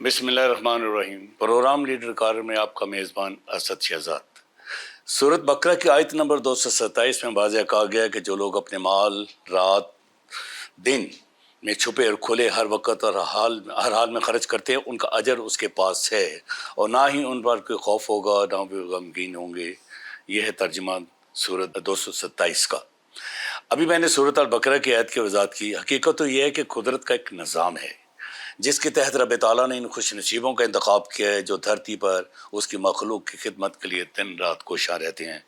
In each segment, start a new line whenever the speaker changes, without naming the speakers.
بسم اللہ الرحمن الرحیم۔ پروگرام لیڈر کار میں آپ کا میزبان اسد شہزاد۔ سورۃ بقرہ کی آیت نمبر 227 میں واضح کہا گیا کہ جو لوگ اپنے مال رات دن میں چھپے اور کھلے ہر وقت اور ہر حال میں خرچ کرتے ہیں، ان کا اجر اس کے پاس ہے اور نہ ہی ان پر کوئی خوف ہوگا، نہ وہ غمگین ہوں گے۔ یہ ہے ترجمہ سورۃ 227 کا۔ ابھی میں نے سورۃ البقرہ کی آیت کی وضاحت کی۔ حقیقت تو یہ ہے کہ قدرت کا ایک نظام ہے جس کے تحت رب تعالیٰ نے ان خوش نصیبوں کا انتخاب کیا ہے جو دھرتی پر اس کی مخلوق کی خدمت کے لیے دن رات کوشاں رہتے ہیں۔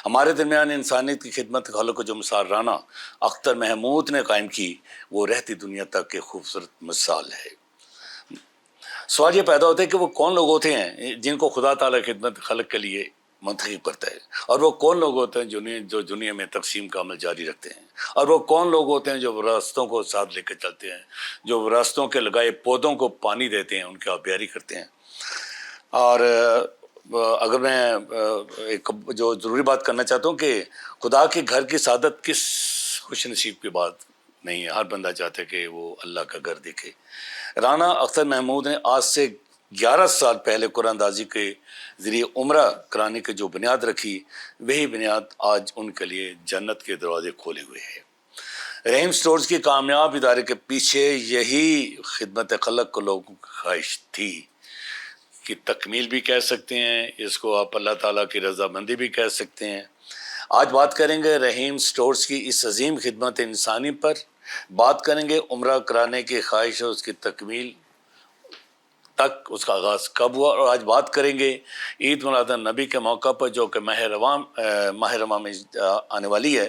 ہمارے درمیان انسانیت کی خدمت خلق کو جو مثال رانا اختر محمود نے قائم کی، وہ رہتی دنیا تک کی خوبصورت مثال ہے۔ سوال یہ پیدا ہوتا ہے کہ وہ کون لوگ ہوتے ہیں جن کو خدا تعالیٰ خدمت خلق کے لیے منتخب کرتا ہے، اور وہ کون لوگ ہوتے ہیں جو دنیا میں تقسیم کا عمل جاری رکھتے ہیں، اور وہ کون لوگ ہوتے ہیں جو راستوں کو ساتھ لے کے چلتے ہیں، جو راستوں کے لگائے پودوں کو پانی دیتے ہیں، ان کی آبیاری کرتے ہیں۔ اور اگر میں ایک جو ضروری بات کرنا چاہتا ہوں کہ خدا کے گھر کی سعادت کس خوش نصیب کی بات نہیں ہے، ہر بندہ چاہتا ہے کہ وہ اللہ کا گھر دیکھے۔ رانا اختر محمود نے آج سے 11 سال پہلے قرآن اندازی کے ذریعے عمرہ کرانے کی جو بنیاد رکھی، وہی بنیاد آج ان کے لیے جنت کے دروازے کھولے ہوئے ہیں۔ رحیم سٹورز کی کامیاب ادارے کے پیچھے یہی خدمت خلق کو لوگوں کی خواہش تھی کہ تکمیل بھی کہہ سکتے ہیں، اس کو آپ اللہ تعالیٰ کی رضامندی بھی کہہ سکتے ہیں۔ آج بات کریں گے رحیم سٹورز کی اس عظیم خدمت انسانی پر، بات کریں گے عمرہ کرانے کی خواہش اور اس کی تکمیل تک اس کا آغاز کب ہوا، اور آج بات کریں گے عید میلاد النبی کے موقع پر جو کہ ماہ رواں میں آنے والی ہے،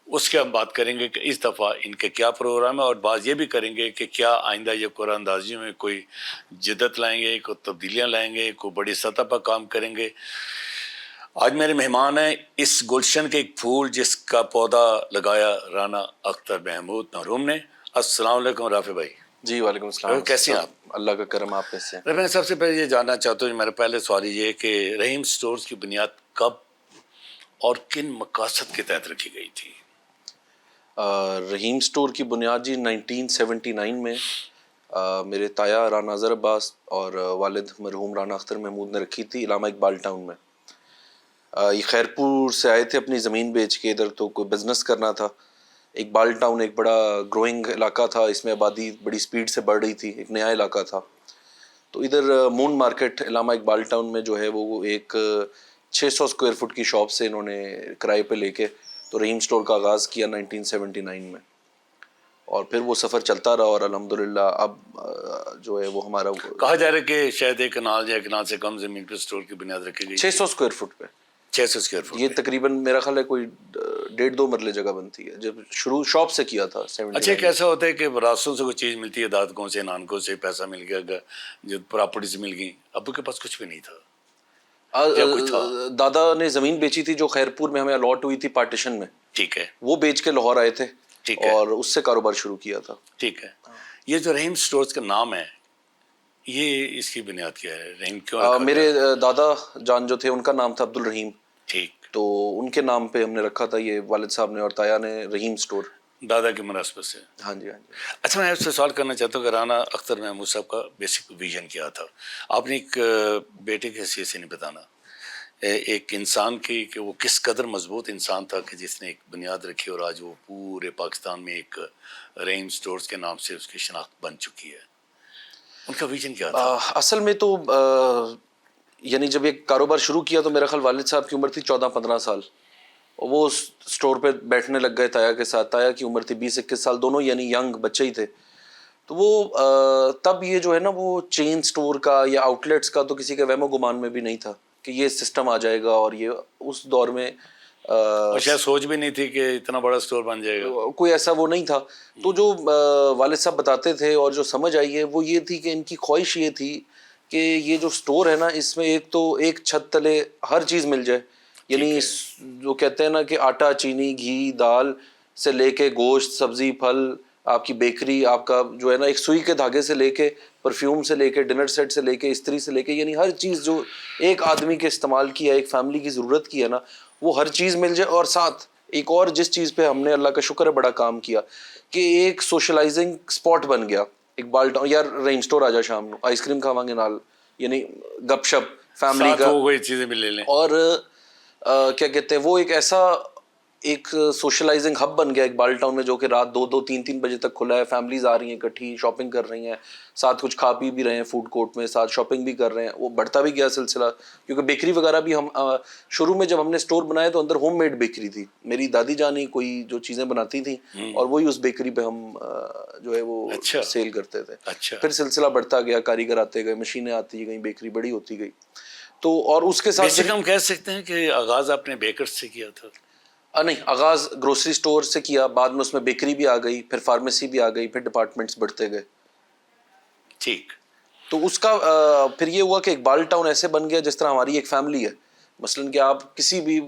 اس کے ہم بات کریں گے کہ اس دفعہ ان کے کیا پروگرام ہے، اور بات یہ بھی کریں گے کہ کیا آئندہ یہ قرآن اندازی میں کوئی جدت لائیں گے، کوئی تبدیلیاں لائیں گے، کوئی بڑی سطح پر کام کریں گے۔ آج میرے مہمان ہیں اس گلشن کے ایک پھول جس کا پودا لگایا رانا اختر محمود مرحوم نے۔ السلام علیکم رافع بھائی۔
جی وعلیکم السلام۔
کیسے ہیں آپ؟
اللہ کا کرم آپ کیسے ہیں؟
میں سب سے پہلے یہ جاننا چاہتا ہوں، میرا پہلے سوال یہ ہے کہ رحیم سٹورز کی بنیاد کب اور کن مقاصد کے تحت رکھی گئی تھی؟
رحیم سٹور کی بنیاد جی 1979 میں میرے تایا رانا اظہر عباس اور والد مرحوم رانا اختر محمود نے رکھی تھی، علامہ اقبال ٹاؤن میں۔ یہ خیرپور سے آئے تھے اپنی زمین بیچ کے، ادھر تو کوئی بزنس کرنا تھا۔ اقبال ٹاؤن ایک بڑا گروئنگ علاقہ تھا، اس میں آبادی بڑی سپیڈ سے بڑھ رہی تھی، ایک نیا علاقہ تھا۔ تو ادھر مون مارکیٹ علامہ اقبال ٹاؤن میں جو ہے وہ ایک 600 اسکوائر فٹ کی شاپ سے انہوں نے کرائے پہ لے کے تو رحیم سٹور کا آغاز کیا 1979 میں، اور پھر وہ سفر چلتا رہا، اور الحمدللہ اب جو ہے وہ ہمارا
کہا جا رہا ہے کہ شاید ایک کنال یا کنال سے کم زمین پہ سٹور کی بنیاد رکھی گئی
600 اسکوائر فٹ پہ
600 اسکوائر فٹ
یہ تقریباً میرا خیال ہے کوئی 1.5-2 مرلے جگہ بنتی ہے، جب شروع شاپ سے کیا تھا 79۔
اچھا، کیسا ہوتا ہے کہ راستوں سے کوئی چیز ملتی ہے، دادکوں سے نانکوں سے پیسہ مل گیا، جو پراپرٹی سے مل گئی، ابو کے پاس کچھ بھی نہیں تھا یا کچھ تھا؟
دادا نے زمین بیچی تھی جو خیرپور میں ہمیں الاٹ ہوئی تھی پارٹیشن میں،
ٹھیک ہے،
وہ بیچ کے لاہور آئے تھے
ٹھیک ہے،
اور اس سے کاروبار شروع کیا تھا۔
ٹھیک ہے۔ یہ جو رحیم سٹورز کا نام ہے، یہ اس کی بنیاد کیا ہے؟ رحیم کیوں رکھا
میرے
گیا؟
دادا جان جو تھے ان کا نام تھا عبد الرحیم،
ٹھیک،
تو ان کے نام پہ ہم نے رکھا تھا، یہ والد صاحب نے اور تایا نے رحیم سٹور۔
دادا کی مناسبت سے۔
ہاں جی ہاں جی۔
اچھا، میں آپ سے سوال کرنا چاہتا ہوں کہ رانا اختر محمود صاحب کا بیسک ویژن کیا تھا؟ آپ نے ایک بیٹے کی حیثیت سے نہیں بتانا، ایک انسان کی کہ وہ کس قدر مضبوط انسان تھا کہ جس نے ایک بنیاد رکھی اور آج وہ پورے پاکستان میں ایک رحیم سٹورز کے نام سے اس کی شناخت بن چکی ہے۔ ان کا ویژن کیا تھا؟
اصل میں تو یعنی جب ایک کاروبار شروع کیا تو میرا خیال والد صاحب کی عمر تھی 14-15 سال، اور وہ سٹور پہ بیٹھنے لگ گئے تایا کے ساتھ۔ تایا کی عمر تھی 20-21 سال، دونوں یعنی ینگ بچے ہی تھے۔ تو وہ تب یہ جو ہے نا وہ چین سٹور کا یا آؤٹ لیٹس کا تو کسی کے وہم و گمان میں بھی نہیں تھا کہ یہ سسٹم آ جائے گا، اور یہ اس دور میں
اور شاید سوچ بھی نہیں تھی کہ اتنا بڑا سٹور بن جائے گا،
کوئی ایسا وہ نہیں تھا۔ تو جو والد صاحب بتاتے تھے اور جو سمجھ آئی ہے وہ یہ تھی کہ ان کی خواہش یہ تھی کہ یہ جو سٹور ہے نا اس میں ایک تو ایک چھت تلے ہر چیز مل جائے، یعنی جو کہتے ہیں نا کہ آٹا، چینی، گھی، دال سے لے کے گوشت، سبزی، پھل، آپ کی بیکری، آپ کا جو ہے نا ایک سوئی کے دھاگے سے لے کے پرفیوم سے لے کے ڈنر سیٹ سے لے کے استری سے لے کے، یعنی ہر چیز جو ایک آدمی کے استعمال کی ہے، ایک فیملی کی ضرورت کی ہے نا، وہ ہر چیز مل جائے۔ اور ساتھ ایک اور جس چیز پہ ہم نے اللہ کا شکر ہے بڑا کام کیا کہ ایک سوشلائزنگ سپاٹ بن گیا، اقبال ٹاؤن یار رین اسٹور آ جا شام نو آئس کریم کھاواਂਗੇ ਨਾਲ یعنی گپ شپ فیملی
ساتھ
کا
وہ کوئی چیزیں بھی لے لیں.
اور کیا کہتے ہیں وہ ایک ایسا ایک سوشلائزنگ ہب بن گیا اقبال ٹاؤن میں جو کہ رات 2-2 3-3 بجے تک کھلا ہے. فیملیز آ رہی ہیں اکٹھی شاپنگ کر رہی ہیں ساتھ کچھ کھا پی بھی رہے ہیں فوڈ کورٹ میں ساتھ شاپنگ بھی کر رہے ہیں. وہ بڑھتا بھی گیا سلسلہ کیونکہ بیکری وغیرہ بھی ہم شروع میں جب ہم نے اسٹور بنایا تو اندر ہوم میڈ بیکری تھی. میری دادی جان ہی کوئی جو چیزیں بناتی تھیں اور وہی اس بیکری پہ ہم جو ہے وہ سیل کرتے تھے. پھر سلسلہ بڑھتا گیا کاریگر آتے گئے مشینیں آتی گئیں بیکری بڑی ہوتی گئی. تو اور اس کے ساتھ
بیسک ہم کہہ سکتے ہیں کہ آغاز آپ نے بیکر سے کیا تھا.
نہیں آغاز گروسری سٹور سے کیا بعد میں اس میں بیکری بھی آ گئی پھر فارمیسی بھی آ گئی پھر ڈپارٹمنٹس بڑھتے گئے.
ٹھیک.
تو اس کا پھر یہ ہوا کہ اقبال ٹاؤن ایسے بن گیا جس طرح ہماری ایک فیملی ہے. مثلاً کہ آپ کسی بھی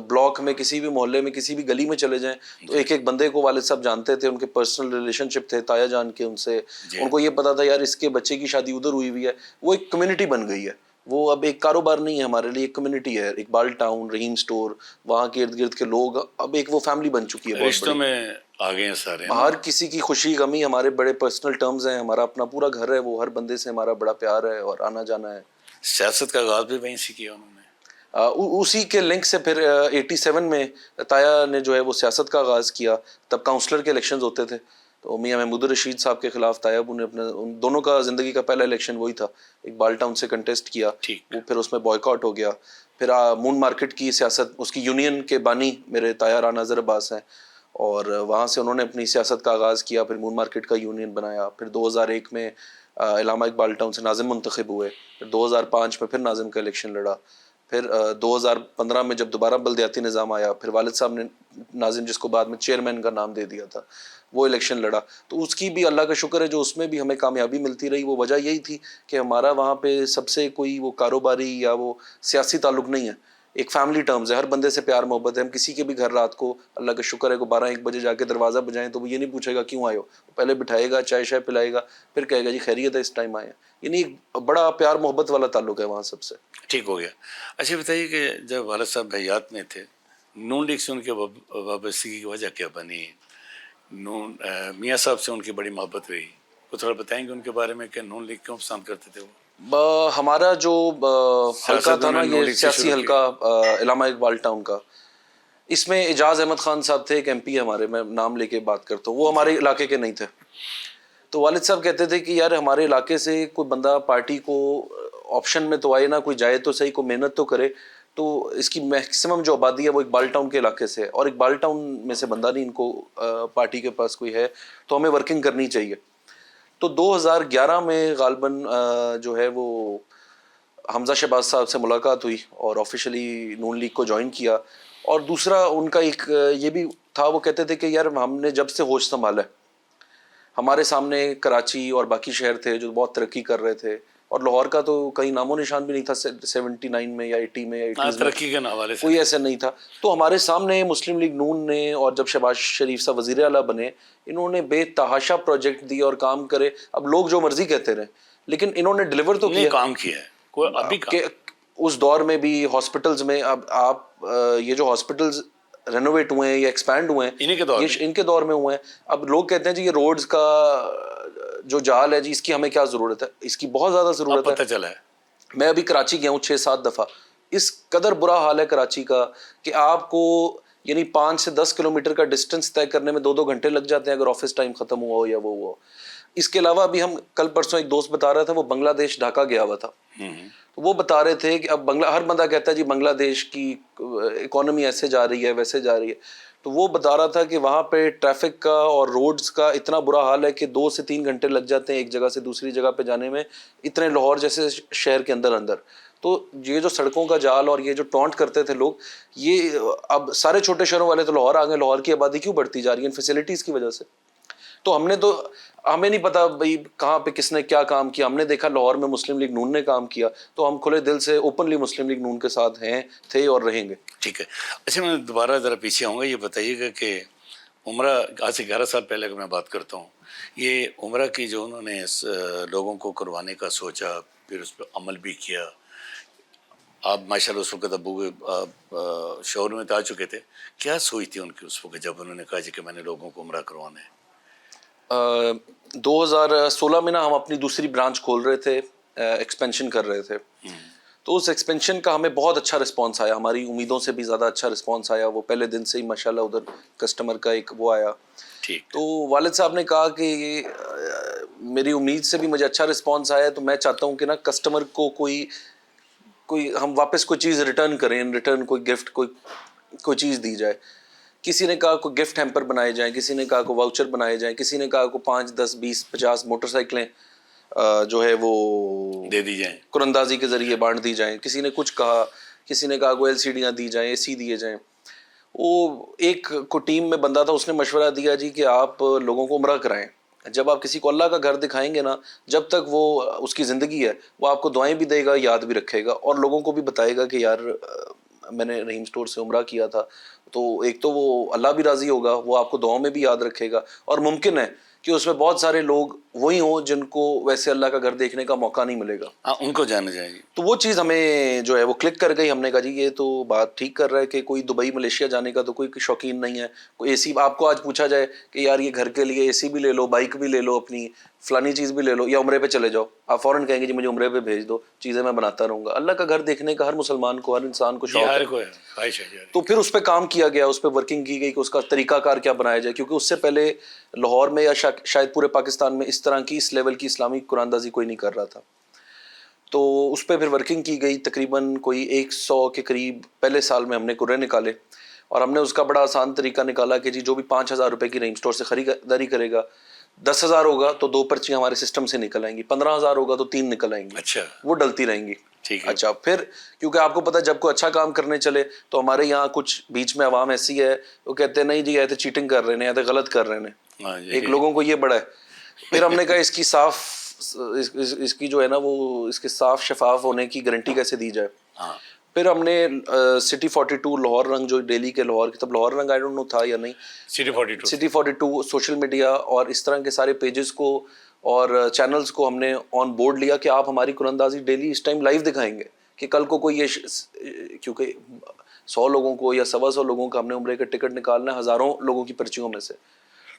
بلاک میں کسی بھی محلے میں کسی بھی گلی میں چلے جائیں تو ایک ایک بندے کو والد صاحب جانتے تھے. ان کے پرسنل ریلیشن شپ تھے تایا جان کے ان سے. ان کو یہ پتا تھا یار اس کے بچے کی شادی ادھر ہوئی ہوئی ہے. وہ ایک کمیونٹی بن گئی ہے. وہ اب ایک کاروبار نہیں ہے ہمارے لیے ایک کمیونٹی ہے. اقبال ٹاؤن رحیم اسٹور وہاں کے ارد گرد کے لوگ اب ایک وہ فیملی بن چکی ہے.
رشتوں میں آگے ہیں سارے.
ہر کسی کی خوشی غمی ہمارے بڑے پرسنل ٹرمز ہیں. ہمارا اپنا پورا گھر ہے وہ ہر بندے سے ہمارا بڑا پیار ہے اور آنا جانا ہے.
سیاست کا آغاز بھی وہیں سے کیا انہوں نے.
اسی کے لنک سے پھر 87 میں تایا نے جو ہے وہ سیاست کا آغاز کیا. تب کاؤنسلر کے الیکشنز ہوتے تھے تو میاں محمود الرشید صاحب کے خلاف تایا ابو نے اپنے ان دونوں کا زندگی کا پہلا الیکشن وہی تھا. اقبال ٹاؤن سے کنٹیسٹ کیا وہ پھر اس میں بوائیکاٹ ہو گیا. پھر مون مارکیٹ کی سیاست اس کی یونین کے بانی میرے تایا رانا ناظر عباس ہیں اور وہاں سے انہوں نے اپنی سیاست کا آغاز کیا. پھر مون مارکیٹ کا یونین بنایا. پھر 2001 میں علامہ اقبال ٹاؤن سے ناظم منتخب ہوئے. پھر 2005 میں پھر ناظم کا الیکشن لڑا. پھر 2015 میں جب دوبارہ بلدیاتی نظام آیا پھر والد صاحب نے ناظم جس کو بعد میں چیئرمین کا نام دے دیا تھا وہ الیکشن لڑا. تو اس کی بھی اللہ کا شکر ہے جو اس میں بھی ہمیں کامیابی ملتی رہی. وہ وجہ یہی تھی کہ ہمارا وہاں پہ سب سے کوئی وہ کاروباری یا وہ سیاسی تعلق نہیں ہے. ایک فیملی ٹرمز ہے. ہر بندے سے پیار محبت ہے. ہم کسی کے بھی گھر رات کو اللہ کا شکر ہے کو 12-1 بجے جا کے دروازہ بجائیں تو وہ یہ نہیں پوچھے گا کیوں آئے ہو. پہلے بٹھائے گا چائے شائے پلائے گا پھر کہے گا جی خیریت ہے اس ٹائم آئے. یعنی ایک بڑا پیار محبت والا تعلق ہے وہاں سب سے.
ٹھیک ہو گیا. اچھا بتائیے کہ جب والد صاحب حیات میں تھے نون لیگ سے ان کے وابستگی کی وجہ کیا بنی؟ میاں صاحب سے ان کی بڑی محبت رہی. وہ تھوڑا بتائیں گے ان کے بارے میں کہ نون لیگ کیوں پسند کرتے تھے وہ؟
ہمارا جو حلقہ تھا نا یہ سیاسی حلقہ علامہ اقبال ٹاؤن کا اس میں اعجاز احمد خان صاحب تھے ایک ایم پی ہمارے. میں نام لے کے بات کرتا ہوں. وہ ہمارے علاقے کے نہیں تھے. تو والد صاحب کہتے تھے کہ یار ہمارے علاقے سے کوئی بندہ پارٹی کو آپشن میں تو آئے نا کوئی جائے تو صحیح کوئی محنت تو کرے. تو اس کی میکسیمم جو آبادی ہے وہ اقبال ٹاؤن کے علاقے سے ہے اور اقبال ٹاؤن میں سے بندہ نہیں ان کو پارٹی کے پاس کوئی ہے تو ہمیں ورکنگ کرنی چاہیے. تو 2011 میں غالباً جو ہے وہ حمزہ شہباز صاحب سے ملاقات ہوئی اور آفیشلی نون لیگ کو جوائن کیا. اور دوسرا ان کا ایک یہ بھی تھا وہ کہتے تھے کہ یار ہم نے جب سے ہوش سنبھالا ہے ہمارے سامنے کراچی اور باقی شہر تھے جو بہت ترقی کر رہے تھے اور لاہور کا تو کہیں نام و نشان بھی نہیں تھا 79 میں یا 80 میں یا 80
ترقی کے حوالے سے
کوئی ایسا نہیں تھا. تو ہمارے سامنے مسلم لیگ نون نے اور جب شہباز شریف صاحب وزیر اعلیٰ بنے انہوں نے بے تحاشا پروجیکٹ دیے اور کام کرے. اب لوگ جو مرضی کہتے رہے لیکن انہوں نے ڈیلیور تو کیا.
کام کیا ہے کوئی ابھی
اس دور میں بھی ہاسپٹلز میں اب آپ یہ جو ہاسپٹلز رینوویٹ ہوئے ہیں یا ایکسپینڈ ہوئے ہیں یہ ان کے دور میں ہوئے ہیں. اب لوگ کہتے ہیں جی یہ روڈز کا جو جال ہے جی اس کی ہمیں کیا ضرورت ہے. اس کی بہت زیادہ ضرورت ہے.
پتہ چلا ہے
میں ابھی کراچی گیا ہوں 6-7 دفعہ. اس قدر برا حال ہے کراچی کا کہ آپ کو یعنی 5 سے 10 کلومیٹر کا ڈسٹینس طے کرنے میں 2 گھنٹے لگ جاتے ہیں اگر آفس ٹائم ختم ہوا ہو یا وہ ہوا. اس کے علاوہ ابھی ہم کل پرسوں ایک دوست بتا رہا تھا وہ بنگلہ دیش ڈھاکہ گیا ہوا تھا. تو وہ بتا رہے تھے کہ اب ہر بندہ کہتا ہے جی بنگلہ دیش کی اکانومی ایسے جا رہی ہے ویسے جا رہی ہے. تو وہ بتا رہا تھا کہ وہاں پہ ٹریفک کا اور روڈز کا اتنا برا حال ہے کہ 2 سے 3 گھنٹے لگ جاتے ہیں ایک جگہ سے دوسری جگہ پہ جانے میں اتنے لاہور جیسے شہر کے اندر. تو یہ جو سڑکوں کا جال اور یہ جو ٹونٹ کرتے تھے لوگ یہ اب سارے چھوٹے شہروں والے تو لاہور آ گئے. لاہور کی آبادی کیوں بڑھتی جا رہی ہے ان فیسلٹیز کی وجہ سے. تو ہمیں نہیں پتا بھائی کہاں پہ کس نے کیا کام کیا. ہم نے دیکھا لاہور میں مسلم لیگ نون نے کام کیا تو ہم کھلے دل سے اوپنلی مسلم لیگ نون کے ساتھ تھے اور رہیں گے.
ٹھیک ہے. اچھا میں دوبارہ ذرا پیچھے آؤں گا. یہ بتائیے گا کہ عمرہ آج سے 11 سال پہلے اگر میں بات کرتا ہوں یہ عمرہ کی جو انہوں نے لوگوں کو کروانے کا سوچا پھر اس پہ عمل بھی کیا. آپ ماشاء اللہ اس وقت ابو شور میں آ چکے تھے. کیا سوچ تھی ان کی اس وقت جب انہوں نے کہا کہ میں نے لوگوں کو عمرہ کروانا ہے؟
2016 میں نا ہم اپنی دوسری برانچ کھول رہے تھے, ایکسپینشن کر رہے تھے. تو اس ایکسپینشن کا ہمیں بہت اچھا رسپانس آیا, ہماری امیدوں سے بھی زیادہ اچھا رسپانس آیا. وہ پہلے دن سے ہی ماشاءاللہ ادھر کسٹمر کا ایک وہ آیا. تو والد صاحب نے کہا کہ میری امید سے بھی مجھے اچھا رسپانس آیا, تو میں چاہتا ہوں کہ نا کسٹمر کو کوئی ہم واپس کوئی چیز ریٹرن کریں, ریٹرن کوئی گفٹ کوئی چیز دی جائے. کسی نے کہا کوئی گفٹ ہیمپر بنائے جائیں, کسی نے کہا کوئی واؤچر بنائے جائیں, کسی نے کہا کوئی 5 10 20 50 موٹر سائیکلیں جو ہے وہ
دے دی جائیں,
قرندازی کے ذریعے بانٹ دی جائیں. کسی نے کچھ کہا, کسی نے کہا کوئی LCDیاں دی جائیں, AC دیے جائیں. وہ ایک کو ٹیم میں بندہ تھا, اس نے مشورہ دیا جی کہ آپ لوگوں کو عمرہ کرائیں. جب آپ کسی کو اللہ کا گھر دکھائیں گے نا, جب تک وہ اس کی زندگی ہے وہ آپ کو دعائیں بھی دے گا, یاد بھی رکھے گا, اور لوگوں کو بھی بتائے گا کہ یار میں نے رحیم اسٹور سے عمرہ کیا تھا. تو ایک تو وہ اللہ بھی راضی ہوگا, وہ آپ کو دعاؤں میں بھی یاد رکھے گا, اور ممکن ہے کہ اس میں بہت سارے لوگ وہی ہوں جن کو ویسے اللہ کا گھر دیکھنے کا موقع نہیں ملے گا,
ان کو جانا جائے گی.
تو وہ چیز ہمیں جو ہے وہ کلک کر گئی. ہم نے کہا جی یہ تو بات ٹھیک کر رہا ہے کہ کوئی دبئی ملیشیا جانے کا تو کوئی شوقین نہیں ہے. کوئی AC آپ کو آج پوچھا جائے کہ یار یہ گھر کے لیے AC بھی لے لو, بائک بھی لے لو, اپنی فلانی چیز بھی لے لو, یا عمرے پہ چلے جاؤ, آپ فوراً کہیں گے جی مجھے عمرے پہ بھیج دو, چیزیں میں بناتا رہوں گا. اللہ کا گھر دیکھنے کا ہر مسلمان کو, ہر انسان کو شوق ہے. تو پھر اس پہ کام کیا گیا, اس پہ ورکنگ کی گئی کہ اس کا طریقہ کار کیا بنایا جائے, کیونکہ اس سے پہلے لاہور میں یا شاید پورے پاکستان میں اس طرح کی اس لیول کی اسلامی قراندازی کوئی نہیں کر رہا تھا. تو اس پہ پھر ورکنگ کی گئی. تقریباً کوئی 100 کے قریب پہلے سال میں ہم نے کرے نکالے, اور ہم نے اس کا بڑا آسان طریقہ نکالا کہ جی جو بھی 5,000 روپے کی رحیم اسٹور سے خریداری کرے گا, 10,000 ہوگا تو 2 پرچیاں ہمارے سسٹم سے نکل آئیں گی, 15,000 ہوگا تو 3 نکل آئیں گی.
اچھا,
وہ ڈلتی رہیں گی.
اچھا,
پھر کیونکہ آپ کو پتا جب کوئی اچھا کام کرنے چلے تو ہمارے یہاں کچھ بیچ میں عوام ایسی ہے, وہ کہتے ہیں نہیں جی یہ تو چیٹنگ کر رہے ہیں, یہ تو غلط کر رہے ہیں. ایک لوگوں کو یہ بڑا ہے. پھر ہم نے کہا اس کی جو ہے نا وہ اس کے صاف شفاف ہونے کی گارنٹی کیسے دی جائے. پھر ہم نے سٹی 42 لاہور رنگ جو ڈیلی کے لاہور کی, تب لاہور رنگ آئی ڈونٹ نو تھا یا نہیں, سٹی 42 سوشل میڈیا اور اس طرح کے سارے پیجز کو اور چینلز کو ہم نے آن بورڈ لیا کہ آپ ہماری قرآن ڈیلی اس ٹائم لائیو دکھائیں گے, کہ کل کو کوئی یہ کیونکہ 100 لوگوں کو یا 125 لوگوں کا ہم نے عمرے کا ٹکٹ نکالنا ہے ہزاروں لوگوں کی پرچیوں میں سے,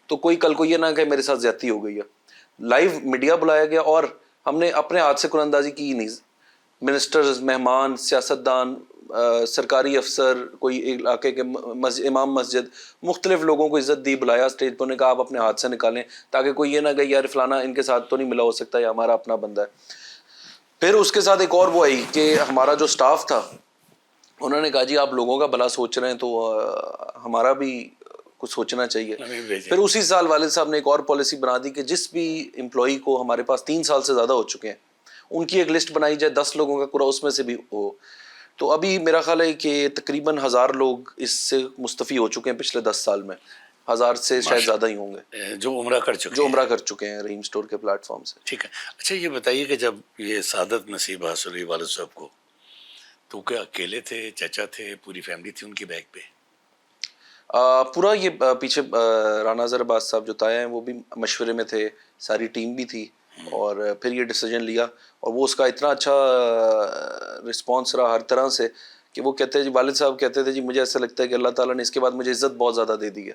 تو کوئی کل کو یہ نہ کہ میرے ساتھ زیادتی ہو گئی ہے. لائیو میڈیا بلایا گیا اور ہم نے اپنے ہاتھ سے قرآن اندازی کی نہیں. منسٹرز, مہمان, سیاستدان, سرکاری افسر, کوئی علاقے کے امام مسجد, مختلف لوگوں کو عزت دی, بلایا اسٹیج پر, نے کہا آپ اپنے ہاتھ سے نکالیں تاکہ کوئی یہ نہ کہ یار فلانا ان کے ساتھ تو نہیں ملا ہو سکتا یا ہمارا اپنا بندہ ہے. پھر اس کے ساتھ ایک اور وہ آئی کہ ہمارا جو سٹاف تھا انہوں نے کہا جی آپ لوگوں کا بھلا سوچ رہے ہیں تو ہمارا بھی کچھ سوچنا چاہیے. پھر اسی سال والد صاحب نے ایک اور پالیسی بنا دی کہ جس بھی امپلائی کو ہمارے پاس 3 سال سے زیادہ ہو چکے ہیں ان کی ایک لسٹ بنائی جائے, 10 لوگوں کا پورا اس میں سے بھی ہو. تو ابھی میرا خیال ہے کہ تقریباً 1000 لوگ اس سے مستفی ہو چکے ہیں پچھلے 10 سال میں, 1000 سے شاید زیادہ ہی ہوں گے
جو عمرہ کر چکے
ہیں رحیم اسٹور کے پلیٹ فارم سے.
ٹھیک ہے. اچھا یہ بتائیے کہ جب یہ سعادت نصیب حاصل ہوئی والد صاحب کو تو کیا اکیلے تھے, چچا تھے, پوری فیملی تھی ان کی بیک پہ؟
پورا یہ پیچھے رانا اظہر عباس صاحب جو تایا ہیں وہ بھی مشورے میں تھے, ساری ٹیم بھی تھی, اور پھر یہ ڈیسیجن لیا. اور وہ اس کا اتنا اچھا رسپانس رہا ہر طرح سے کہ وہ کہتے ہیں جی, والد صاحب کہتے تھے جی مجھے ایسا لگتا ہے کہ اللہ تعالیٰ نے اس کے بعد مجھے عزت بہت زیادہ دے دی ہے.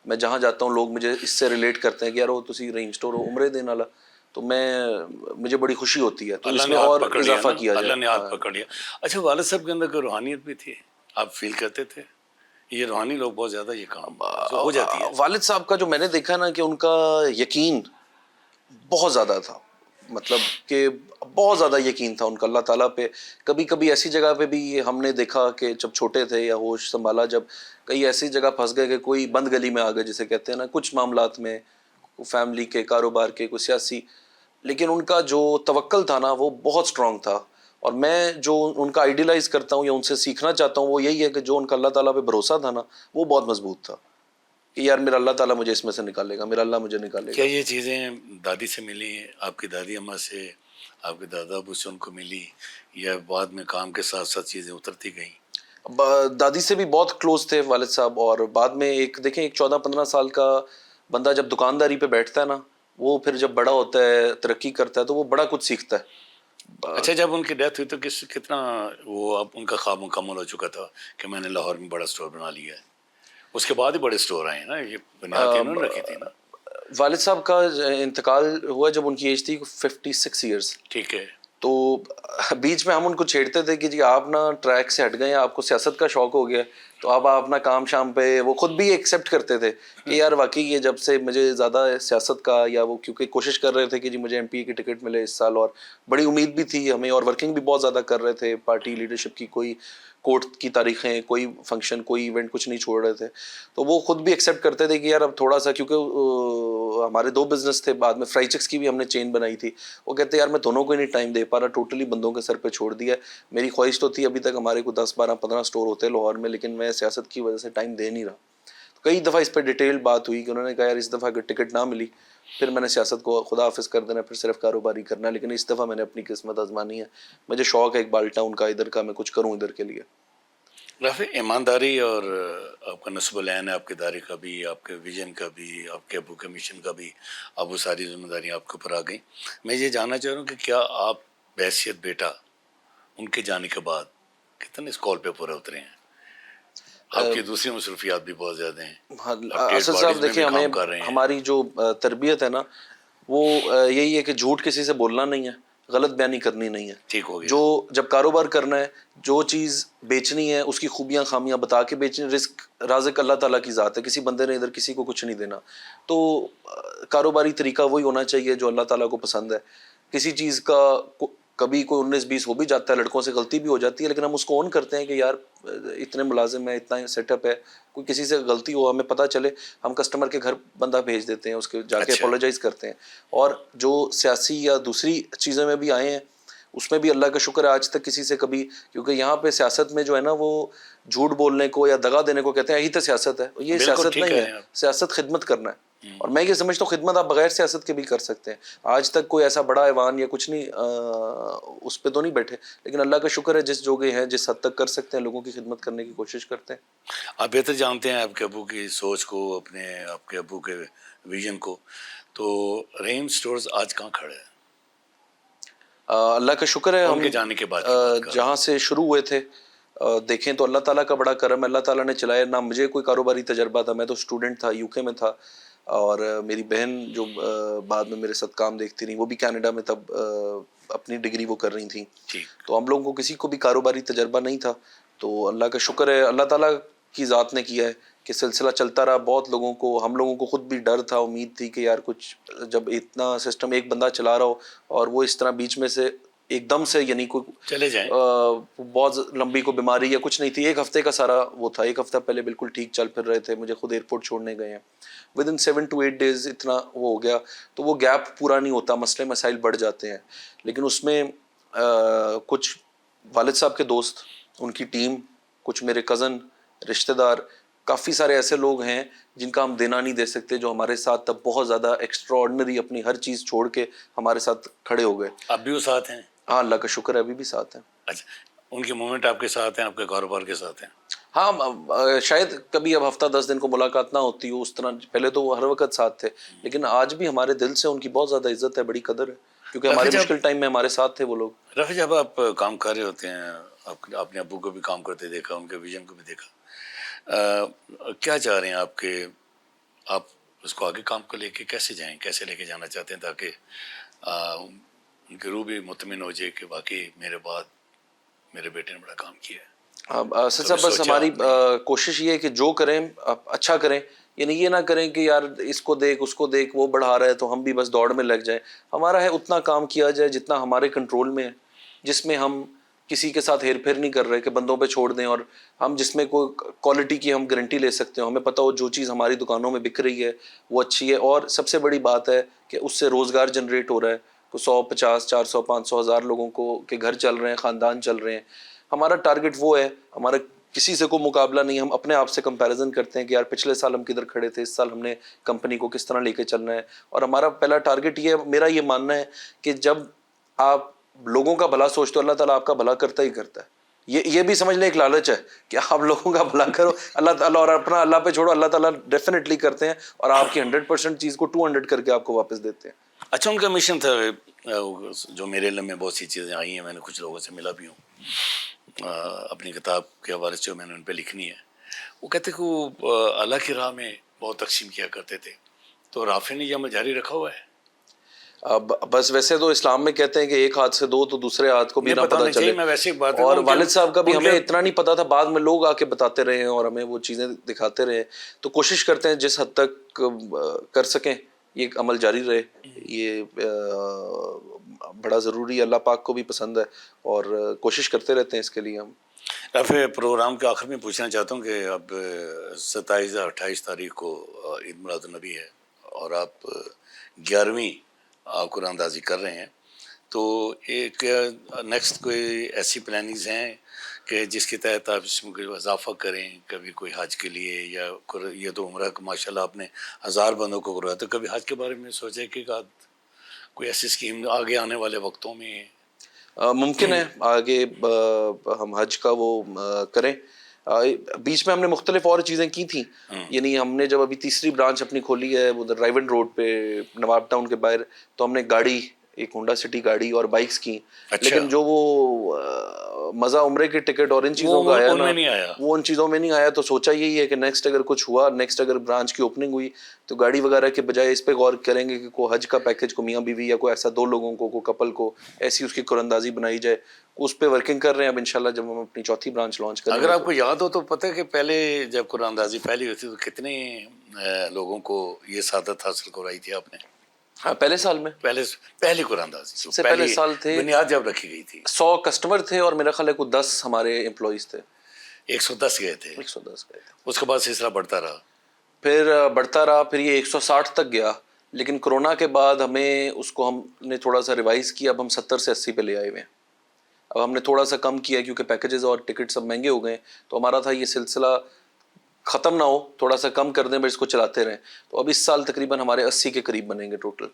میں جہاں جاتا ہوں لوگ مجھے اس سے ریلیٹ کرتے ہیں کہ یار وہ تسی رحیم اسٹور عمرے دینے والا, تو مجھے بڑی خوشی ہوتی ہے. تو اس میں اور اضافہ کیا جائے,
اللہ نے ہاتھ پکڑ لیا. اچھا والد صاحب کے اندر کوئی روحانیت بھی تھی, آپ فیل کرتے تھے یہ روحانی لوگ بہت زیادہ یہ کام ہو جاتی ہے؟
والد صاحب کا جو میں نے دیکھا نا کہ ان کا یقین بہت زیادہ تھا, مطلب کہ بہت زیادہ یقین تھا ان کا اللہ تعالیٰ پہ. کبھی کبھی ایسی جگہ پہ بھی ہم نے دیکھا کہ جب چھوٹے تھے یا ہوش سنبھالا, جب کئی ایسی جگہ پھنس گئے کہ کوئی بند گلی میں آ گئے جسے کہتے ہیں نا, کچھ معاملات میں فیملی کے, کاروبار کے, کوئی سیاسی, لیکن ان کا جو توکل تھا نا وہ بہت اسٹرانگ تھا. اور میں جو ان کا آئیڈیلائز کرتا ہوں یا ان سے سیکھنا چاہتا ہوں وہ یہی ہے کہ جو ان کا اللہ تعالیٰ پہ بھروسہ تھا نا وہ بہت مضبوط تھا کہ یار میرا اللہ تعالیٰ مجھے اس میں سے نکالے گا, میرا اللہ مجھے نکالے گا.
کیا یہ چیزیں دادی سے ملی, آپ کی دادی اماں سے, آپ کے دادا ابو سے ان کو ملی, یا بعد میں کام کے ساتھ ساتھ چیزیں اترتی گئیں؟
دادی سے بھی بہت کلوز تھے والد صاحب, اور بعد میں ایک دیکھیں ایک 14-15 سال کا بندہ جب دکانداری پہ بیٹھتا ہے نا وہ پھر جب بڑا ہوتا ہے, ترقی کرتا ہے, تو وہ بڑا کچھ سیکھتا ہے.
اچھا جب ان کی ڈیتھ ہوئی تو کتنا وہ اب ان کا خواب مکمل ہو چکا تھا کہ میں نے لاہور میں بڑا اسٹور بنا لیا ہے؟ اس کے بعد ہی بڑے اسٹور آئے ہیں نا, یہ بنیاد انہوں نے رکھی تھی نا.
والد صاحب کا انتقال ہوا جب ان کی ایج تھی 56 ایئرس.
ٹھیک ہے.
تو بیچ میں ہم ان کو چھیڑتے تھے کہ جی آپ نا ٹریک سے ہٹ گئے ہیں, آپ کو سیاست کا شوق ہو گیا, تو آپ اپنا کام شام پہ. وہ خود بھی ایکسیپٹ کرتے تھے کہ یار واقعی یہ جب سے مجھے زیادہ سیاست کا یا وہ کیونکہ کوشش کر رہے تھے کہ جی مجھے ایم پی کی ٹکٹ ملے اس سال, اور بڑی امید بھی تھی ہمیں, اور ورکنگ بھی بہت زیادہ کر رہے تھے پارٹی لیڈرشپ کی. کوئی کورٹ کی تاریخیں, کوئی فنکشن, کوئی ایونٹ کچھ نہیں چھوڑ رہے تھے. تو وہ خود بھی ایکسیپٹ کرتے تھے کہ یار اب تھوڑا سا, کیونکہ ہمارے 2 بزنس تھے, بعد میں فرائی چکس کی بھی ہم نے چین بنائی تھی. وہ کہتے یار میں دونوں کو ہی نہیں ٹائم دے پا رہا, ٹوٹلی بندوں کے سر پہ چھوڑ دیا. میری خواہش تو تھی, ابھی تک ہمارے کو 10 12 15 اسٹور ہوتے لاہور میں, لیکن میں سیاست کی وجہ سے ٹائم دے نہیں رہا. کئی دفعہ اس پہ ڈیٹیل بات ہوئی کہ انہوں نے کہا یار اس دفعہ اگر ٹکٹ نہ ملی پھر میں نے سیاست کو خدا حافظ کر دینا, پھر صرف کاروباری کرنا. لیکن اس دفعہ میں نے اپنی قسمت آزمانی ہے. مجھے شوق ہے ایک بال ٹاؤن کا, ادھر کا میں کچھ کروں ادھر کے لیے.
رافع, ایمانداری اور آپ کا نصب العین ہے, آپ کے ادارے کا بھی, آپ کے ویژن کا بھی, آپ کے ابو کے مشن کا بھی, اب وہ ساری ذمہ داریاں آپ کے اوپر آ گئیں. میں یہ جاننا چاہ رہا ہوں کہ کیا آپ بحیثیت بیٹا ان کے جانے کے بعد کتنے اس کال پہ پورے اترے ہیں؟ آپ کی دوسری مصروفیات بھی بہت زیادہ ہیں, آپ ٹیسٹ
اسد
باڈیز
صاحب
میں بھی
دیکھیں, ہمیں
کام کر رہے ہیں.
ہماری جو تربیت ہے نا وہ یہی ہے کہ جھوٹ کسی سے بولنا نہیں ہے, غلط بیانی کرنی نہیں ہے.
ٹھیک ہو گیا.
جو جب کاروبار کرنا ہے, جو چیز بیچنی ہے اس کی خوبیاں خامیاں بتا کے بیچنی. رزق رازق اللہ تعالیٰ کی ذات ہے, کسی بندے نے ادھر کسی کو کچھ نہیں دینا. تو کاروباری طریقہ وہی ہونا چاہیے جو اللہ تعالیٰ کو پسند ہے. کسی چیز کا کبھی کوئی 19-20 ہو بھی جاتا ہے, لڑکوں سے غلطی بھی ہو جاتی ہے, لیکن ہم اس کو اون کرتے ہیں کہ یار اتنے ملازم ہیں, اتنا سیٹ اپ ہے, کوئی کسی سے غلطی ہو ہمیں پتہ چلے, ہم کسٹمر کے گھر بندہ بھیج دیتے ہیں, اس کے جا کے
اچھا.
اپولوجائز کرتے ہیں. اور جو سیاسی یا دوسری چیزوں میں بھی آئے ہیں اس میں بھی اللہ کا شکر ہے آج تک کسی سے کبھی, کیونکہ یہاں پہ سیاست میں جو ہے نا وہ جھوٹ بولنے کو یا دغا دینے کو کہتے ہیں یہی تو سیاست ہے. یہ
بالکل
سیاست
ٹھیک
نہیں ہے,
ہے.
سیاست خدمت کرنا ہے. اور میں یہ سمجھتا ہوں خدمت آپ بغیر سیاست کے بھی کر سکتے ہیں. آج تک کوئی ایسا بڑا ایوان یا کچھ نہیں اس پہ تو نہیں بیٹھے, لیکن اللہ کا شکر ہے جس جوگے ہیں, جس حد تک کر سکتے ہیں, لوگوں کی خدمت کرنے کی کوشش کرتے ہیں.
آپ بہتر جانتے ہیں آپ کے ابو کی سوچ کو, اپنے آپ کے ابو کے ویژن کو. تو رحیم سٹورز آج کہاں کھڑے ہیں؟
اللہ کا شکر ہے,
ان کے
ہم
جانے کے بعد کی بات کر رہا
جہاں سے شروع ہوئے تھے دیکھیں تو اللہ تعالیٰ کا بڑا کرم ہے. اللہ تعالیٰ نے چلایا. نہ مجھے کوئی کاروباری تجربہ تھا, میں تو اسٹوڈنٹ تھا, یو کے میں تھا, اور میری بہن جو بعد میں میرے ساتھ کام دیکھتی رہی وہ بھی کینیڈا میں تب اپنی ڈگری وہ کر رہی تھیں. تو ہم لوگوں کو کسی کو بھی کاروباری تجربہ نہیں تھا. تو اللہ کا شکر ہے, اللہ تعالیٰ کی ذات نے کیا ہے کہ سلسلہ چلتا رہا. بہت لوگوں کو, ہم لوگوں کو خود بھی ڈر تھا, امید تھی کہ یار کچھ جب اتنا سسٹم ایک بندہ چلا رہا ہو اور وہ اس طرح بیچ میں سے ایک دم سے, یعنی کوئی
چلے جائیں.
بہت لمبی کو بیماری یا کچھ نہیں تھی, 1 ہفتے کا سارا وہ تھا. 1 ہفتہ پہلے بالکل ٹھیک چل پھر رہے تھے, مجھے خود ایئرپورٹ چھوڑنے گئے ہیں. ودن 7 to 8 days اتنا وہ ہو گیا. تو وہ گیپ پورا نہیں ہوتا, مسئلے مسائل بڑھ جاتے ہیں. لیکن اس میں کچھ والد صاحب کے دوست, ان کی ٹیم, کچھ میرے کزن, رشتہ دار, کافی سارے ایسے لوگ ہیں جن کا ہم دینا نہیں دے سکتے, جو ہمارے ساتھ تب بہت زیادہ ایکسٹرا آرڈنری اپنی ہر چیز چھوڑ کے ہمارے ساتھ کھڑے ہو گئے.
اب بھی وہ ساتھ ہیں؟
ہاں اللہ کا شکر ہے ابھی بھی ساتھ ہیں.
اچھا, ان کے مومنٹ آپ کے ساتھ ہیں, آپ کے کاروبار کے ساتھ ہیں؟
ہاں شاید کبھی اب ہفتہ 10 دن کو ملاقات نہ ہوتی ہو اس طرح, پہلے تو وہ ہر وقت ساتھ تھے, لیکن آج بھی ہمارے دل سے ان کی بہت زیادہ عزت ہے, بڑی قدر ہے, کیونکہ ہمارے مشکل ٹائم میں ہمارے ساتھ تھے وہ لوگ.
رفیع, جب آپ کام کر رہے ہوتے ہیں, آپ نے ابو کو بھی کام کرتے دیکھا, ان کے ویژن کو بھی دیکھا, کیا چاہ رہے ہیں آپ کے, آپ اس کو آگے کام کو لے کے کیسے جائیں, کیسے لے کے جانا چاہتے ہیں تاکہ ان کی روح بھی مطمئن ہو جائے کہ واقعی میرے بعد میرے بیٹے نے بڑا کام کیا ہے؟
اسد صاحب بس ہماری کوشش یہ ہے کہ جو کریں اچھا کریں, یعنی یہ نہ کریں کہ یار اس کو دیکھ اس کو دیکھ وہ بڑھا رہا ہے تو ہم بھی بس دوڑ میں لگ جائیں. ہمارا ہے اتنا کام کیا جائے جتنا ہمارے کنٹرول میں ہے, جس میں ہم کسی کے ساتھ ہیر پھیر نہیں کر رہے کہ بندوں پہ چھوڑ دیں, اور ہم جس میں کوئی کوالٹی کی ہم گارنٹی لے سکتے ہو, ہمیں پتہ ہو جو چیز ہماری دکانوں میں بک رہی ہے وہ اچھی ہے. اور سب سے بڑی بات ہے کہ اس سے روزگار جنریٹ ہو رہا ہے, 150 400 500 ہزار لوگوں کو کے گھر چل رہے ہیں, خاندان چل رہے ہیں. ہمارا ٹارگٹ وہ ہے, ہمارا کسی سے کوئی مقابلہ نہیں. ہم اپنے آپ سے کمپیریزن کرتے ہیں کہ یار پچھلے سال ہم کدھر کھڑے تھے, اس سال ہم نے کمپنی کو کس طرح لے کے چلنا ہے. اور ہمارا پہلا ٹارگٹ یہ ہے, میرا یہ ماننا ہے کہ جب آپ لوگوں کا بھلا سوچتے ہو اللہ تعالیٰ آپ کا بھلا کرتا ہی کرتا ہے. یہ بھی سمجھ لیں ایک لالچ ہے کہ آپ لوگوں کا بھلا کرو اللہ تعالیٰ, اور اپنا اللہ پہ چھوڑو, اللہ تعالیٰ ڈیفینیٹلی کرتے ہیں, اور آپ کی 100% چیز کو 200 کر کے آپ کو واپس دیتے ہیں.
اچھا, ان کا مشن تھا جو میرے علم میں بہت سی چیزیں آئی ہیں, میں نے کچھ لوگوں سے ملا بھی ہوں, اپنی کتاب کے حوالے سے میں نے ان پہ لکھنی ہے. وہ کہتے کہ وہ اللہ کی راہ میں بہت تقسیم کیا کرتے تھے, تو رافع نے یہ عمل جاری رکھا ہوا ہے؟
اب بس ویسے تو اسلام میں کہتے ہیں کہ ایک ہاتھ سے دو تو دوسرے ہاتھ کو بھی نہ پتہ چلے.
میں ویسے ایک بات
اور والد صاحب کا بھی ہمیں اتنا نہیں پتا تھا, بعد میں لوگ آ کے بتاتے رہے ہیں اور ہمیں وہ چیزیں دکھاتے رہے, تو کوشش کرتے ہیں جس حد تک کر سکیں یہ عمل جاری رہے. یہ بڑا ضروری ہے, اللہ پاک کو بھی پسند ہے اور کوشش کرتے رہتے ہیں اس کے لیے ہم.
رافع, پروگرام کے آخر میں پوچھنا چاہتا ہوں کہ اب 27 یا 28 تاریخ کو عید میلاد النبی ہے اور آپ 11ویں قرآن اندازی کر رہے ہیں, تو ایک نیکسٹ کوئی ایسی پلاننگز ہیں کہ جس کے تحت آپ اس میں کوئی اضافہ کریں, کبھی کوئی حج کے لیے, یا یہ تو عمرہ کا ماشاء اللہ آپ نے 1000 بندوں کو کروایا, تو کبھی حج کے بارے میں سوچے کہ کوئی ایسی اسکیم آگے آنے والے وقتوں میں؟
ممکن ہے آگے ہم حج کا وہ کریں. بیچ میں ہم نے مختلف اور چیزیں کی تھیں, یعنی ہم نے جب ابھی تیسری برانچ اپنی کھولی ہے ادھر رائیون روڈ پہ نواب ٹاؤن کے باہر, تو ہم نے گاڑی, ایک ہونڈا سٹی گاڑی اور بائکس کی. لیکن جو وہ مزہ عمرے کے ٹکٹ اور ان چیزوں کا آیا نا, وہ ان چیزوں میں نہیں آیا. تو سوچا یہی ہے کہ نیکسٹ اگر کچھ ہوا, نیکسٹ اگر برانچ کی اوپننگ ہوئی تو گاڑی وغیرہ کے بجائے اس پہ غور کریں گے کہ کوئی حج کا پیکج کو میاں بیوی یا کوئی ایسا 2 لوگوں کو, کوئی کپل کو ایسی اس کی قراندازی بنائی جائے. اس پہ ورکنگ کر رہے ہیں اب انشاءاللہ جب ہم اپنی 4تھی برانچ لانچ کریں.
اگر آپ کو یاد ہو تو پتہ ہے کہ پہلے جب قرآن اندازی پہلی ہوئی تھی تو کتنے لوگوں کو یہ سعادت حاصل کرائی تھی آپ نے؟
ہاں, پہلے سال میں
پہلی قرآن اندازی
سب سے پہلے سال تھے,
بنیاد جب رکھی گئی تھی
100 کسٹمر تھے اور میرا خیال ہے کوئی 10 ہمارے امپلائیز تھے.
110 گئے تھے.
110 گئے تھے.
اس کے بعد سلسلہ بڑھتا رہا,
پھر بڑھتا رہا, پھر یہ 160 تک گیا. لیکن کرونا کے بعد ہمیں اس کو ہم نے تھوڑا سا ریوائز کیا, اب ہم 70 سے 80 پہ لے آئے ہوئے ہیں. اب ہم نے تھوڑا سا کم کیا کیونکہ پیکیجز اور ٹکٹ سب مہنگے ہو گئے, تو ہمارا تھا یہ سلسلہ ختم نہ ہو, تھوڑا سا کم کر دیں بس اس کو چلاتے رہیں. تو اب اس سال تقریباً ہمارے 80 کے قریب بنیں گے ٹوٹل.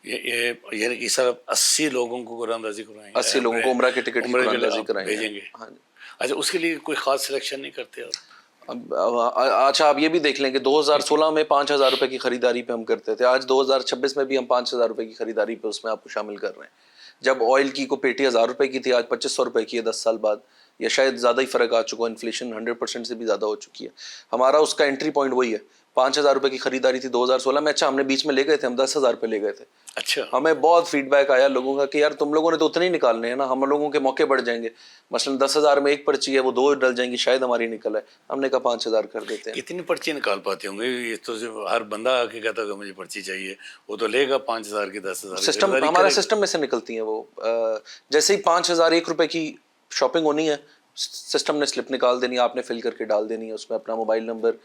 یہ سر 80 لوگوں کو قرآن اندازی کرائیں گے,
80 لوگوں کو عمرہ کے ٹکٹ کی قرآن اندازی کرائیں گے,
بھیجیں گے.
ہاں جی.
اچھا, اس کے لیے کوئی خاص سلیکشن نہیں کرتے آپ؟
اچھا, آپ یہ بھی دیکھ لیں کہ 2016 میں 5000 روپے کی خریداری پہ ہم کرتے تھے, آج 2026 میں بھی ہم 5000 روپے کی خریداری پہ اس میں آپ کو شامل کر رہے ہیں. جب آئل کی کو پیٹی 1000 روپے کی تھی, آج 2500 روپے کی ہے 10 سال بعد, یا شاید زیادہ ہی فرق آ چکا ہے, انفلیشن 100% سے بھی زیادہ ہو چکی ہے. ہمارا اس کا انٹری پوائنٹ وہی ہے, 5000 روپے کی خریداری تھی 2016 میں. اچھا, ہم نے بیچ میں لے گئے تھے, ہم 10,000 پہ لے گئے تھے.
اچھا,
ہمیں بہت فیڈ بیک آیا لوگوں کا کہ یار تم لوگوں نے تو اتنے ہی نکالنے ہیں نا, ہم لوگوں کے موقع بڑھ جائیں گے. مثلا 10,000 میں ایک پرچی ہے, وہ 2 ڈل جائیں گی, شاید ہماری نکل ہے. ہم نے کہا 5,000 کر دیتے ہیں.
کتنی پرچی نکال پاتے ہوں گے؟ یہ تو ہر بندہ آ کے کہتا کہ مجھے پرچی چاہیے, وہ تو لے گا 5,000 کی 10,000.
سسٹم ہمارا سسٹم میں سے نکلتی ہیں وہ, جیسے ہی 5,001 روپے کی شاپنگ ہونی ہے, سسٹم نے سلپ نکال دینی, آپ نے فل کر کے ڈال دینی ہے, اس میں اپنا mobile number,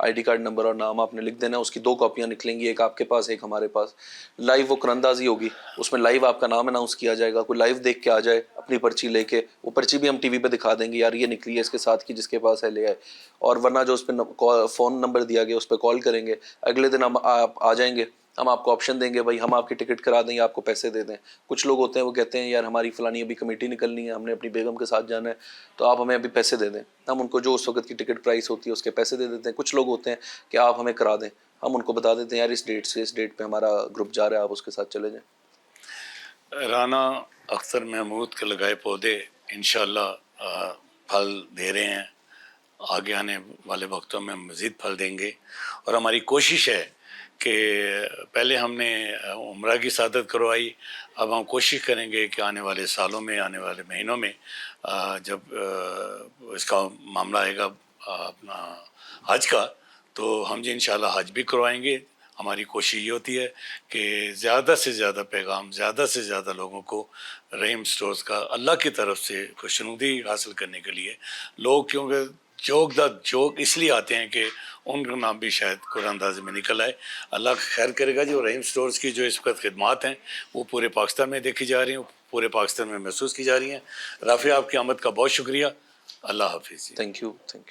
I D card number اور نام آپ نے لکھ دینا. اس کی 2 کاپیاں نکلیں گی, ایک آپ کے پاس ایک ہمارے پاس. لائیو وہ قراندازی ہوگی, اس میں لائیو آپ کا نام اناؤنس کیا جائے گا. کوئی لائیو دیکھ کے آ جائے اپنی پرچی لے کے, وہ پرچی بھی ہم ٹی وی پہ دکھا دیں گے, یار یہ نکلی ہے اس کے ساتھ کی, جس کے پاس ہے لے آئے. اور ورنہ جو اس پہ فون نمبر دیا گیا اس پہ کال کریں گے, اگلے دن ہم آپ آ جائیں گے, ہم آپ کو آپشن دیں گے, بھائی ہم آپ کی ٹکٹ کرا دیں یا آپ کو پیسے دے دیں. کچھ لوگ ہوتے ہیں وہ کہتے ہیں یار ہماری فلانی ابھی کمیٹی نکلنی ہے, ہم نے اپنی بیگم کے ساتھ جانا ہے, تو آپ ہمیں ابھی پیسے دے دیں. ہم ان کو جو اس وقت کی ٹکٹ پرائس ہوتی ہے اس کے پیسے دے دیتے ہیں. کچھ لوگ ہوتے ہیں کہ آپ ہمیں کرا دیں, ہم ان کو بتا دیتے ہیں یار اس ڈیٹ سے اس ڈیٹ پہ ہمارا گروپ جا رہا ہے, آپ اس کے ساتھ چلے جائیں.
رانا اختر محمود کے لگائے پودے انشاءاللہ پھل دے رہے ہیں, آگے آنے والے وقتوں میں مزید پھل دیں گے. اور ہماری کوشش ہے کہ پہلے ہم نے عمرہ کی سعادت کروائی, اب ہم کوشش کریں گے کہ آنے والے سالوں میں, آنے والے مہینوں میں جب اس کا معاملہ آئے گا اپنا حج کا, تو ہم جی انشاءاللہ حج بھی کروائیں گے. ہماری کوشش یہ ہوتی ہے کہ زیادہ سے زیادہ پیغام, زیادہ سے زیادہ لوگوں کو رحیم سٹورز کا اللہ کی طرف سے خوشنودی حاصل کرنے کے لیے. لوگ کیونکہ جوک اس لیے آتے ہیں کہ ان کا نام بھی شاید قرآن اندازی میں نکل آئے. اللہ خیر کرے گا. جو رحیم سٹورز کی جو اس وقت خدمات ہیں وہ پورے پاکستان میں دیکھی جا رہی ہیں, پورے پاکستان میں محسوس کی جا رہی ہیں. رافع, آپ کی آمد کا بہت شکریہ. اللہ حافظ.
Thank you.